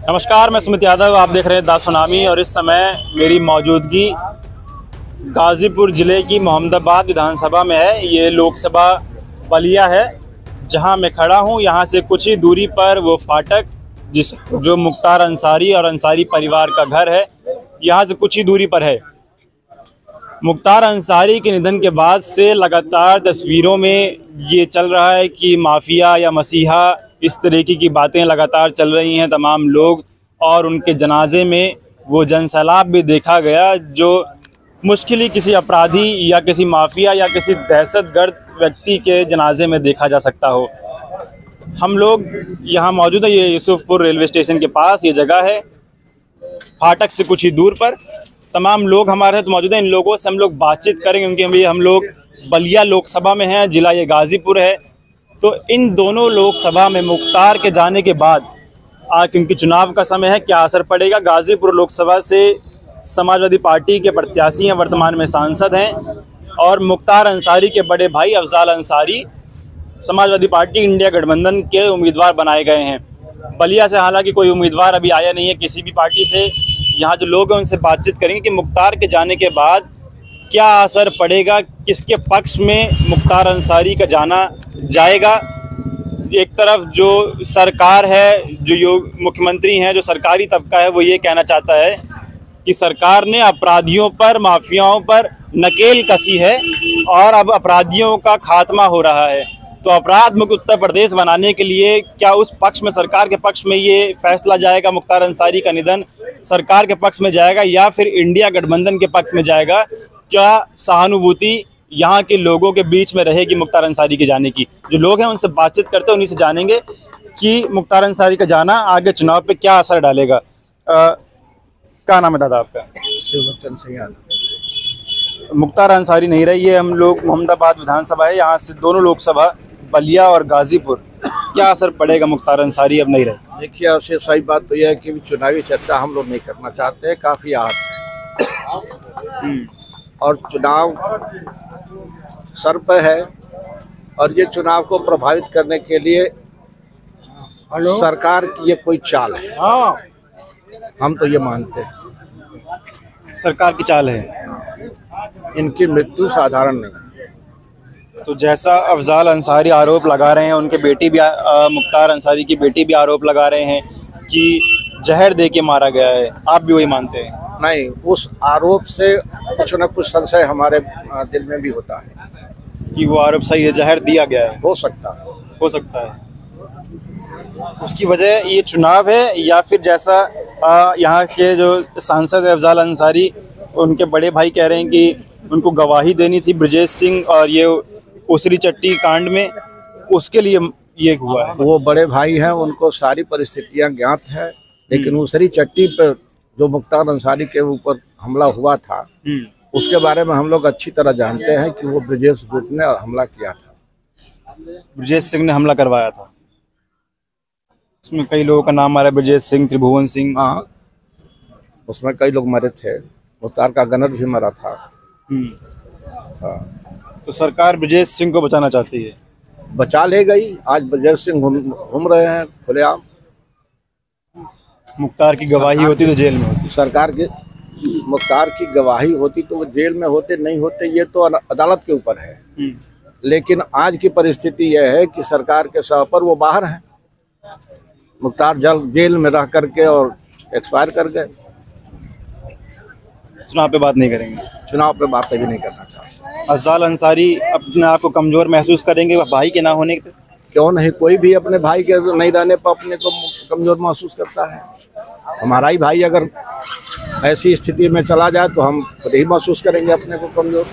नमस्कार, मैं सुमित यादव। आप देख रहे हैं दा सुनामी और इस समय मेरी मौजूदगी गाज़ीपुर ज़िले की मोहम्मदाबाद विधानसभा में है। ये लोकसभा बलिया है जहां मैं खड़ा हूं। यहां से कुछ ही दूरी पर वो फाटक जो मुख्तार अंसारी और अंसारी परिवार का घर है, यहां से कुछ ही दूरी पर है। मुख्तार अंसारी के निधन के बाद से लगातार तस्वीरों में ये चल रहा है कि माफिया या मसीहा, इस तरीके की बातें लगातार चल रही हैं तमाम लोग। और उनके जनाजे में वो जनसैलाब भी देखा गया जो मुश्किल ही किसी अपराधी या किसी माफिया या किसी दहशतगर्द व्यक्ति के जनाजे में देखा जा सकता हो। हम लोग यहाँ मौजूद है, ये यूसुफपुर रेलवे स्टेशन के पास ये जगह है, फाटक से कुछ ही दूर पर। तमाम लोग हमारे साथ मौजूद हैं, इन लोगों से हम लोग बातचीत करेंगे क्योंकि हम लोग बलिया लोकसभा में हैं, जिला ये गाज़ीपुर है। तो इन दोनों लोकसभा में मुख्तार के जाने के बाद क्योंकि चुनाव का समय है, क्या असर पड़ेगा। गाज़ीपुर लोकसभा से समाजवादी पार्टी के प्रत्याशी हैं, वर्तमान में सांसद हैं, और मुख्तार अंसारी के बड़े भाई अफजाल अंसारी समाजवादी पार्टी इंडिया गठबंधन के उम्मीदवार बनाए गए हैं। बलिया से हालांकि कोई उम्मीदवार अभी आया नहीं है किसी भी पार्टी से। यहाँ जो लोग हैं उनसे बातचीत करेंगे कि मुख्तार के जाने के बाद क्या असर पड़ेगा, किसके पक्ष में मुख्तार अंसारी का जाना जाएगा। एक तरफ जो सरकार है, जो मुख्यमंत्री हैं, जो सरकारी तबका है, वो ये कहना चाहता है कि सरकार ने अपराधियों पर, माफियाओं पर नकेल कसी है और अब अपराधियों का खात्मा हो रहा है। तो अपराध मुक्त उत्तर प्रदेश बनाने के लिए क्या उस पक्ष में, सरकार के पक्ष में ये फैसला जाएगा, मुख्तार अंसारी का निधन सरकार के पक्ष में जाएगा या फिर इंडिया गठबंधन के पक्ष में जाएगा। क्या सहानुभूति यहाँ के लोगों के बीच में रहेगी मुख्तार अंसारी के जाने की। जो लोग हैं उनसे बातचीत करते हैं, उन्हीं से जानेंगे कि मुख्तार अंसारी का जाना आगे चुनाव पे क्या असर डालेगा। क्या नाम है दादा आपका? शिवचंद सिंह यादव। मुख्तार अंसारी नहीं रही है, हम लोग मोहम्मदाबाद विधानसभा है, यहाँ से दोनों लोकसभा बलिया और गाज़ीपुर, क्या असर पड़ेगा मुख्तार अंसारी अब नहीं रहे? देखिए, ऐसे सही बात तो यह है कि चुनावी चर्चा हम लोग नहीं करना चाहते हैं, काफ़ी आहत है और चुनाव सर पर है और ये चुनाव को प्रभावित करने के लिए सरकार की ये कोई चाल है। हम तो ये मानते हैं सरकार की चाल है, इनकी मृत्यु साधारण नहीं। तो जैसा अफजाल अंसारी आरोप लगा रहे हैं, उनके बेटी भी मुख्तार अंसारी की बेटी भी आरोप लगा रहे हैं कि जहर दे के मारा गया है, आप भी वही मानते हैं? नहीं, उस आरोप से कुछ न कुछ संशय हमारे दिल में भी होता है कि वो आरोप सही है, जहर दिया गया है। हो सकता है। उसकी वजह ये चुनाव है या फिर जैसा यहाँ के जो सांसद है अफजाल अंसारी, उनके बड़े भाई कह रहे हैं कि उनको गवाही देनी थी ब्रजेश सिंह और ये उसरी चट्टी कांड में, उसके लिए ये हुआ है। वो बड़े भाई हैं, उनको सारी परिस्थितियां ज्ञात है, लेकिन उसरी चट्टी पर जो मुख्तार अंसारी के ऊपर हमला हुआ था उसके बारे में हम लोग अच्छी तरह जानते हैं कि वो ब्रजेश गुट ने हमला किया था। ब्रजेश सिंह ने हमला करवाया था, उसमें कई लोगों का नाम आ रहा है, ब्रजेश सिंह, त्रिभुवन सिंह। हाँ, उसमें कई लोग मरे थे, मुख्तार का गनर भी मरा था। हाँ। तो सरकार ब्रजेश सिंह को बचाना चाहती है, बचा ले गई। आज ब्रजेश सिंह घूम रहे हैं खुलेआम। मुख्तार की गवाही होती तो जेल में होती। सरकार के मुख्तार की गवाही होती तो वो जेल में होते, नहीं होते ये तो अदालत के ऊपर है। लेकिन आज की परिस्थिति यह है कि सरकार के सह पर वो बाहर हैं। मुख्तार जेल में रह करके और एक्सपायर कर गए। चुनाव पे बात नहीं करेंगे, चुनाव पे बातें भी नहीं करना चाहते। अफजाल अंसारी अपने आप को कमजोर महसूस करेंगे भाई के ना होने पे? क्यों नहीं, कोई भी अपने भाई के नहीं रहने पर अपने को कमजोर महसूस करता है। हमारा ही भाई अगर ऐसी स्थिति में चला जाए तो हम खुद ही महसूस करेंगे अपने को कमजोर।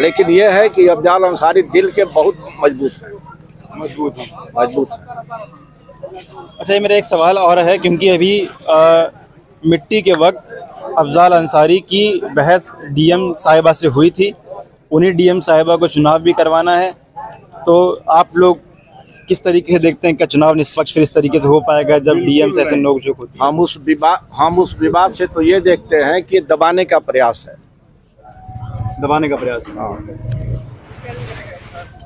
लेकिन यह है कि अफजाल अंसारी दिल के बहुत मजबूत है। अच्छा, ये मेरा एक सवाल और है, क्योंकि अभी मिट्टी के वक्त अफजाल अंसारी की बहस डीएम साहिबा से हुई थी, उन्हीं डीएम साहिबा को चुनाव भी करवाना है। तो आप लोग किस तरीके से देखते हैं, क्या चुनाव निष्पक्ष फिर इस तरीके से हो पाएगा जब डीएम से ऐसे नोकझोंक होती है? हम उस विवाद से तो ये देखते हैं कि दबाने का प्रयास है। दबाने का प्रयास। हाँ।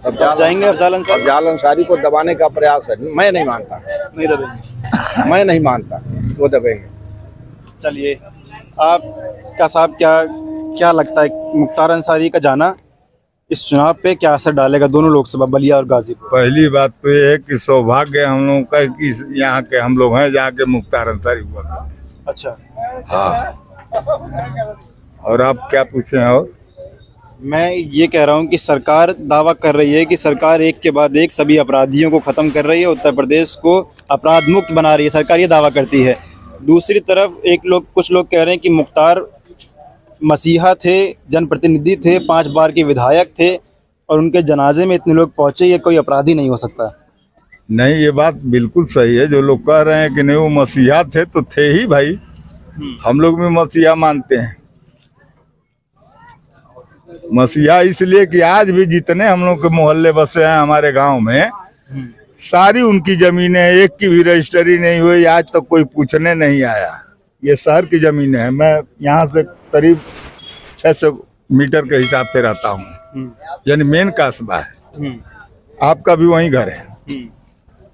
जाएंगे अफजाल अंसारी? अफजाल अंसारी को दबाने का प्रयास है, मैं नहीं मानता, नहीं दबेंगे। मैं नहीं मानता वो दबेंगे। चलिए, आपका साहब क्या लगता है, मुख्तार अंसारी का जाना इस चुनाव पे क्या असर डालेगा, दोनों लोकसभा बलिया और गाजीपुर? पहली बात तो ये है कि सौभाग्य हम लोगों का कि यहाँ के हम लोग हैं जहाँ के मुख्तार अंसारी हुआ करते हैं। अच्छा, हाँ। और आप क्या पूछे हैं? और मैं ये कह रहा हूँ कि सरकार दावा कर रही है कि सरकार एक के बाद एक सभी अपराधियों को ख़त्म कर रही है, उत्तर प्रदेश को अपराध मुक्त बना रही है, सरकार ये दावा करती है। दूसरी तरफ कुछ लोग कह रहे हैं कि मुख्तार मसीहा थे, जनप्रतिनिधि थे, 5 बार के विधायक थे और उनके जनाजे में इतने लोग पहुंचे, ये कोई अपराधी नहीं हो सकता। नहीं, ये बात बिल्कुल सही है। जो लोग कह रहे हैं कि नहीं वो मसीहा थे तो थे ही भाई, हम लोग भी मसीहा मानते हैं। मसीहा इसलिए कि आज भी जितने हम लोग के मोहल्ले बसे हैं हमारे गांव में, सारी उनकी जमीनें, एक की भी रजिस्ट्री नहीं हुई, आज तक कोई पूछने नहीं आया। ये शहर की जमीनें हैं। मैं यहाँ से करीब 600 मीटर के हिसाब से रहता हूँ, यानी मेन कस्बा है। आपका भी वहीं घर है।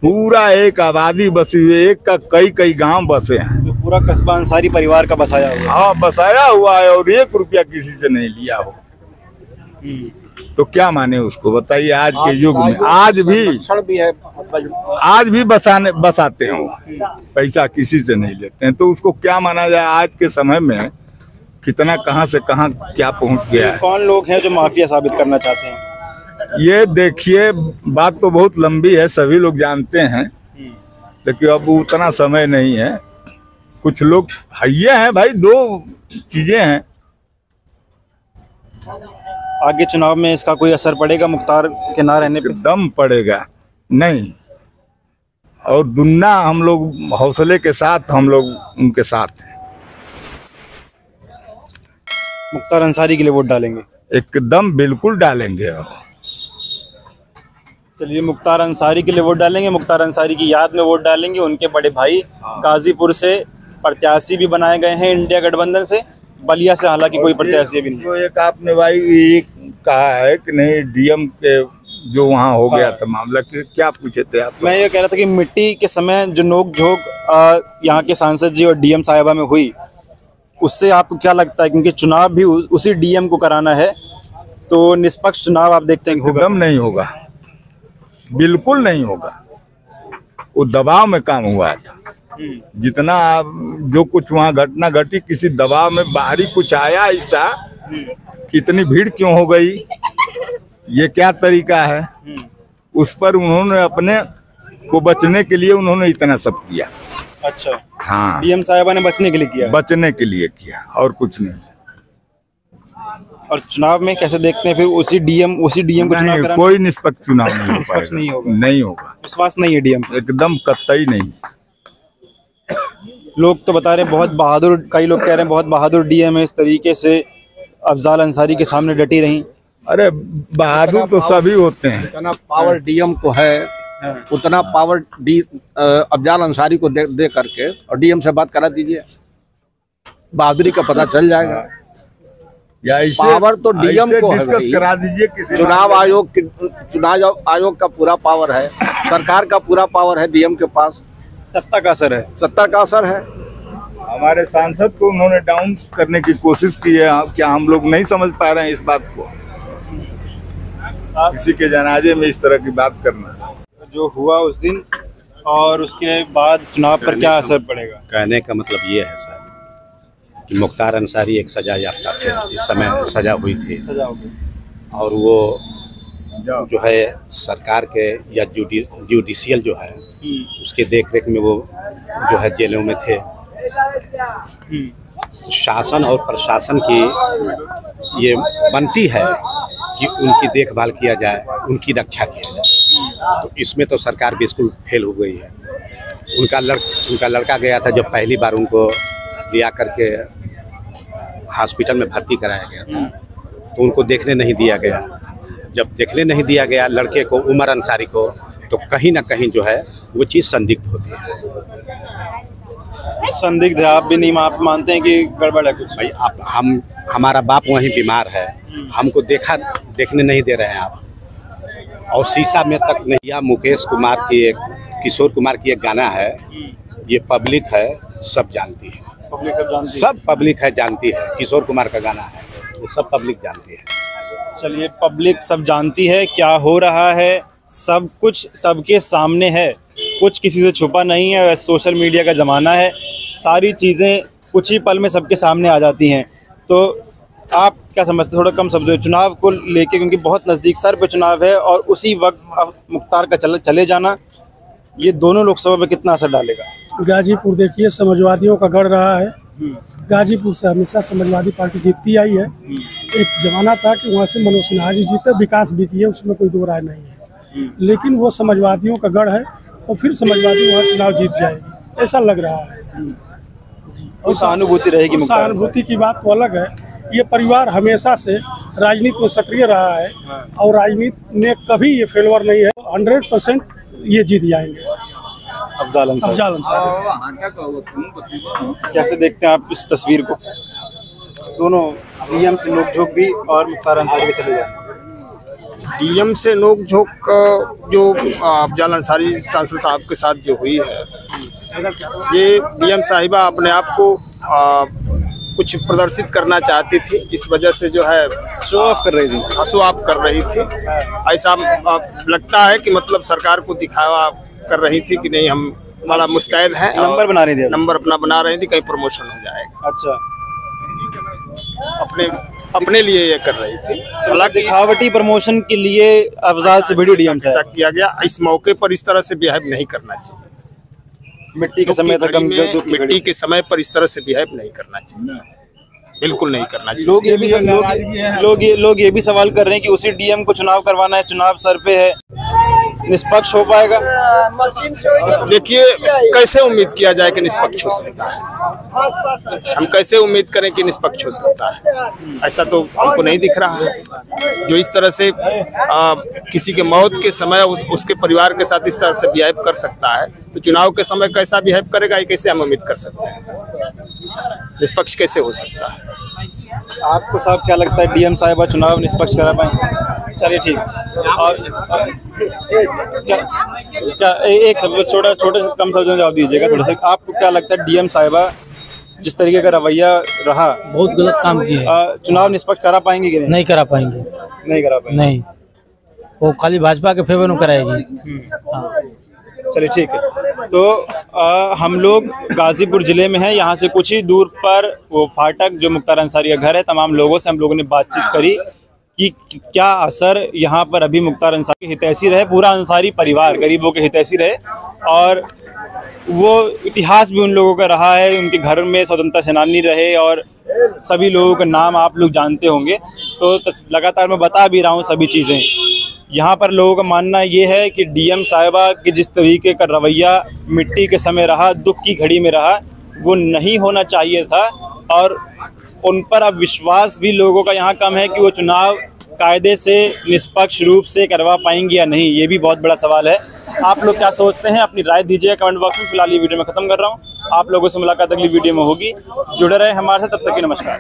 पूरा एक आबादी बसी हुई, एक का कई गांव बसे हैं। तो पूरा कस्बा अंसारी परिवार का बसाया हुआ है। हाँ, बसाया हुआ है और 1 रुपया किसी से नहीं लिया हो, तो क्या माने उसको, बताइए। आज के युग में आज भी बसाते हैं वो, पैसा किसी से नहीं लेते हैं, तो उसको क्या माना जाए। आज के समय में कितना कहां से कहां क्या पहुंच गया है। कौन लोग हैं जो माफिया साबित करना चाहते हैं? ये देखिए, बात तो बहुत लंबी है, सभी लोग जानते हैं, लेकिन अब उतना समय नहीं है। कुछ लोग ये हैं भाई, 2 चीजें हैं। आगे चुनाव में इसका कोई असर पड़ेगा मुख्तार के ना रहने पे? दम पड़ेगा नहीं, और दुन्ना हम लोग हौसले के साथ हम लोग उनके साथ हैं। मुख्तार अंसारी के लिए वोट डालेंगे? एकदम बिल्कुल डालेंगे। चलिए, मुख्तार अंसारी के लिए वोट डालेंगे, मुख्तार अंसारी की याद में वोट डालेंगे। उनके बड़े भाई गाजीपुर से प्रत्याशी भी बनाए गए हैं इंडिया गठबंधन से, बलिया से हालांकि कोई प्रत्याशी भी नहीं। तो एक आपने भाई ये कहा है कि नहीं, डीएम के जो वहाँ हो गया था मामला, कि क्या पूछे थे आप? मैं ये कह रहा था कि मिट्टी के समय जो नोक झोंक यहाँ के सांसद जी और डीएम साहिबा में हुई, उससे आपको क्या लगता है, क्योंकि चुनाव भी उसी डीएम को कराना है, तो निष्पक्ष चुनाव आप देखते हैं? एकदम नहीं होगा, बिल्कुल नहीं होगा। वो दबाव में काम हुआ था। जितना जो कुछ वहाँ घटना घटी, किसी दबाव में बाहरी कुछ आया ऐसा, कितनी भीड़ क्यों हो गई, ये क्या तरीका है, उस पर उन्होंने अपने को बचने के लिए उन्होंने इतना सब किया। अच्छा, हाँ, डीएम साहिबा ने बचने के लिए किया? बचने के लिए किया और कुछ नहीं। और चुनाव में कैसे देखते हैं फिर उसी डीएम को चुनाव कराना? कोई निष्पक्ष चुनाव नहीं हो निष्पक्ष नहीं होगा? नहीं होगा, विश्वास नहीं है डीएम? एकदम कतई नहीं। लोग तो बता रहे बहुत बहादुर, कई लोग कह रहे हैं बहुत बहादुर डीएम है, इस तरीके से अफजाल अंसारी के सामने डटी रही। अरे बहादुर तो सभी होते हैं। जितना पावर डीएम को है उतना पावर अफजाल अंसारी को दे करके और डीएम से बात करा दीजिए, बहादुरी का पता चल जाएगा। या पावर तो डीएम को है, डिस्कस करा दीजिए किसी। चुनाव आयोग का पूरा पावर है, सरकार का पूरा पावर है डीएम के पास। सत्ता का असर है, सत्ता का असर है। हमारे सांसद को उन्होंने डाउन करने की कोशिश की है, क्या हम लोग नहीं समझ पा रहे हैं इस बात को? किसी के जनाजे में इस तरह की बात करना जो हुआ उस दिन, और उसके बाद चुनाव पर क्या असर पड़ेगा? कहने का मतलब ये है सर कि मुख्तार अंसारी एक सजा याफ्ता थे, इस समय सजा हुई थी, सजा हो गई, और वो जो है सरकार के या जुडिशियल जो है उसके देख रेख में वो जो है जेलों में थे। शासन और प्रशासन की ये बनती है कि उनकी देखभाल किया जाए, उनकी रक्षा किया जाए, तो इसमें तो सरकार बिल्कुल फेल हो गई है। उनका लड़का गया था जब पहली बार, उनको लिया करके हॉस्पिटल में भर्ती कराया गया था, तो उनको देखने नहीं दिया गया। जब देखने नहीं दिया गया लड़के को, उमर अंसारी को, तो कहीं ना कहीं जो है वो चीज़ संदिग्ध होती है। संदिग्ध है, आप भी नहीं मानते हैं कि गड़बड़ है कुछ? भाई हमारा बाप वहीं बीमार है, हमको देखने नहीं दे रहे हैं आप। और शीशा में तक नहीं। या मुकेश कुमार की एक, किशोर कुमार की एक गाना है, ये पब्लिक है सब जानती है। पब्लिक सब जानती है। सब पब्लिक है जानती है, किशोर कुमार का गाना है, ये सब पब्लिक जानती है। चलिए, पब्लिक सब जानती है क्या हो रहा है, सब कुछ सबके सामने है, कुछ किसी से छुपा नहीं है। सोशल मीडिया का ज़माना है, सारी चीज़ें कुछ ही पल में सबके सामने आ जाती हैं। तो आप क्या समझते, थोड़ा कम शब्दों में चुनाव को लेके, क्योंकि बहुत नज़दीक सर पे चुनाव है और उसी वक्त मुख्तार का चले जाना, ये दोनों लोकसभा में कितना असर डालेगा? गाजीपुर देखिए समाजवादियों का गढ़ रहा है। गाजीपुर से हमेशा समाजवादी पार्टी जीतती आई है। एक जमाना था कि वहाँ से मनोज सिन्हा जी जीते, विकास भी किए, उसमें कोई दो राय नहीं है। लेकिन वो समाजवादियों का गढ़ है और फिर समाजवादी वहाँ चुनाव जीत जाएगी, ऐसा लग रहा है। और सहानुभूति रहेगी। सहानुभूति की बात तो अलग है। ये परिवार हमेशा से राजनीति में सक्रिय रहा है और राजनीति में कभी ये फेलवर नहीं है। 100% ये जीत जाएंगे। अफजाल अंसारी, कैसे देखते हैं आप इस तस्वीर को? दोनों डीएम से नोकझोंक भी और मुख्तार अंसारी के चले जाए। डीएम से नोकझोंक जो अफजाल अंसारी सांसद साहब के साथ जो हुई है, ये डीएम साहिबा अपने आप को कुछ प्रदर्शित करना चाहती थी, इस वजह से जो है शो ऑफ कर रही थी। शो ऑफ कर रही थी। ऐसा लगता है कि मतलब सरकार को दिखावा कर रही थी कि नहीं, हम बड़ा मुस्तैद हैं। नंबर बना रही थी, नंबर अपना बना रही थी, कहीं प्रमोशन हो जाएगा। अच्छा, अपने लिए ये कर रही थी। हालांकि दिखावटी प्रमोशन के लिए अफजाल से वीडियो डीएम से किया गया। इस मौके पर इस तरह से बिहेव नहीं करना चाहिए। मिट्टी के समय तक मिट्टी के समय पर इस तरह से बिहेव नहीं करना चाहिए, बिल्कुल नहीं करना चाहिए। लोग ये भी सवाल कर रहे हैं कि उसी डीएम को चुनाव करवाना है, चुनाव सर पे है, निष्पक्ष हो पाएगा? देखिए, कैसे उम्मीद किया जाए कि निष्पक्ष हो सकता है? हम कैसे उम्मीद करें कि निष्पक्ष हो सकता है? ऐसा तो हमको नहीं दिख रहा है। जो इस तरह से किसी के मौत के समय उसके परिवार के साथ इस तरह से बिहेव कर सकता है, तो चुनाव के समय कैसा बिहेव करेगा, ये कैसे हम उम्मीद कर सकते हैं? निष्पक्ष कैसे हो सकता है? आपको साहब क्या लगता है, डीएम साहिबा चुनाव निष्पक्ष करा पाएंगे? चलिए ठीक। और क्या एक सब छोटे कम शब्दों में जवाब दीजिएगा थोड़ा सा। आपको क्या लगता है, डीएम साहिबा जिस तरीके का रवैया रहा, बहुत गलत काम किया है, चुनाव निष्पक्ष करा पाएंगे कि नहीं करा पाएंगे? नहीं करा पाएंगे। नहीं, वो खाली भाजपा के फेवर में कराएगी। चलिए ठीक है। तो हम लोग गाजीपुर जिले में हैं, यहाँ से कुछ ही दूर पर वो फाटक जो मुख्तार अंसारी का घर है, तमाम लोगों से हम लोगों ने बातचीत करी कि क्या असर यहाँ पर अभी मुख्तार अंसारी हितैषी रहे, पूरा अंसारी परिवार गरीबों के हितैषी रहे, और वो इतिहास भी उन लोगों का रहा है। उनके घर में स्वतंत्रता सेनानी रहे और सभी लोगों का नाम आप लोग जानते होंगे। तो लगातार मैं बता भी रहा हूँ सभी चीज़ें। यहाँ पर लोगों का मानना ये है कि डीएम साहिबा के जिस तरीके का रवैया मिट्टी के समय रहा, दुख की घड़ी में रहा, वो नहीं होना चाहिए था। और उन पर अब विश्वास भी लोगों का यहाँ कम है कि वो चुनाव कायदे से निष्पक्ष रूप से करवा पाएंगे या नहीं, ये भी बहुत बड़ा सवाल है। आप लोग क्या सोचते हैं, अपनी राय दीजिए कमेंट बॉक्स में। फिलहाल ये वीडियो मैं खत्म कर रहा हूँ। आप लोगों से मुलाकात अगली वीडियो में होगी। जुड़े रहे हमारे साथ, तब तक के नमस्कार।